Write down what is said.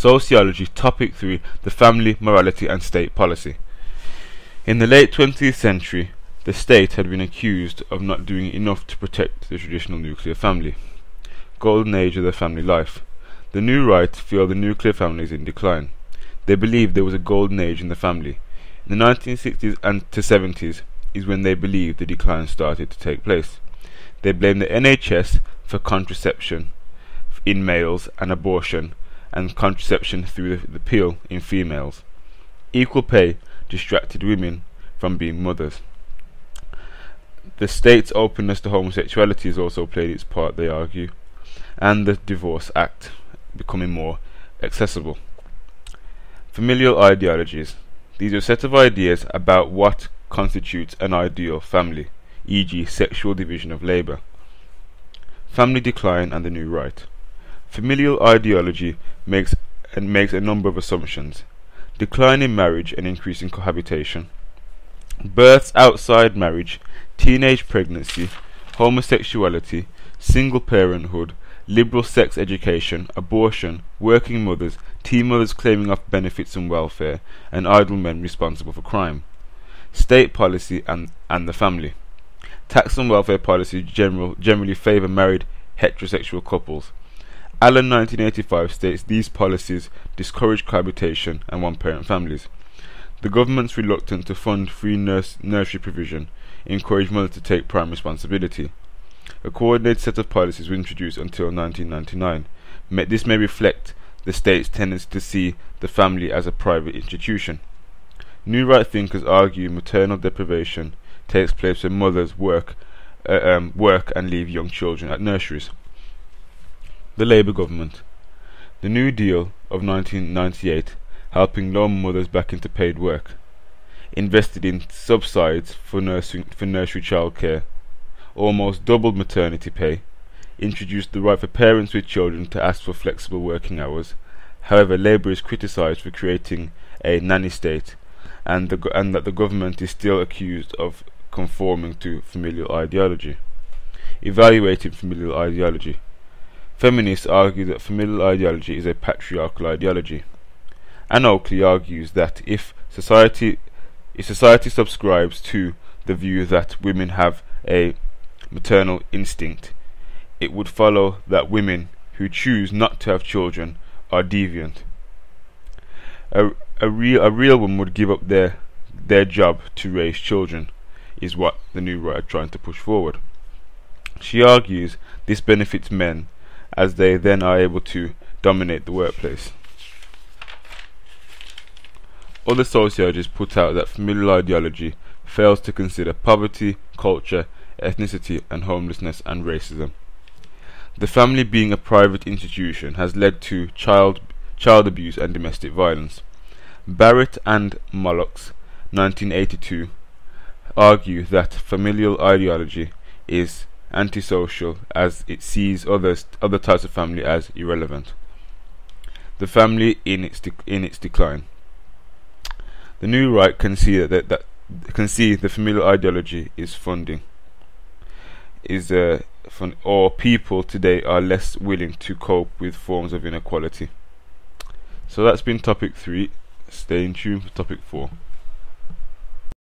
Sociology, Topic 3, The Family, Morality and State Policy. In the late 20th century, the state had been accused of not doing enough to protect the traditional nuclear family. Golden age of the family life. The New Right feel the nuclear family is in decline. They believe there was a golden age in the family. In the 1960s and to 70s is when they believed the decline started to take place. They blame the NHS for contraception in males and abortion and contraception through the pill in females. Equal pay distracted women from being mothers. The state's openness to homosexuality has also played its part, they argue, and the Divorce Act becoming more accessible. Familial ideologies. These are a set of ideas about what constitutes an ideal family, e.g. sexual division of labour. Family decline and the New Right. Familial ideology makes a number of assumptions: decline in marriage and increase in cohabitation, births outside marriage, teenage pregnancy, homosexuality, single parenthood, liberal sex education, abortion, working mothers, teen mothers claiming off benefits and welfare, and idle men responsible for crime. State policy and the family. Tax and welfare policies generally favour married heterosexual couples. Allen 1985 states these policies discourage cohabitation and one-parent families. The government's reluctance to fund free nursery provision encouraged mothers to take prime responsibility. A coordinated set of policies were introduced until 1999. This may reflect the state's tendency to see the family as a private institution. New Right thinkers argue maternal deprivation takes place when mothers work and leave young children at nurseries. The Labour government. The New Deal of 1998, helping lone mothers back into paid work, invested in subsidies for nursery childcare, almost doubled maternity pay, introduced the right for parents with children to ask for flexible working hours. However, Labour is criticised for creating a nanny state, and that the government is still accused of conforming to familial ideology. Evaluating familial ideology. Feminists argue that familial ideology is a patriarchal ideology. Anne Oakley argues that if society subscribes to the view that women have a maternal instinct, it would follow that women who choose not to have children are deviant. A real woman would give up their job to raise children, is what the New Right are trying to push forward. She argues this benefits men, as they then are able to dominate the workplace. Other sociologists put out that familial ideology fails to consider poverty, culture, ethnicity and homelessness and racism. The family being a private institution has led to child abuse and domestic violence. Barrett and Mollocks, 1982, argue that familial ideology is antisocial as it sees other types of family as irrelevant. The family in its decline. The New Right can see the familial ideology is or people today are less willing to cope with forms of inequality. So that's been topic 3. Stay in tune for topic 4.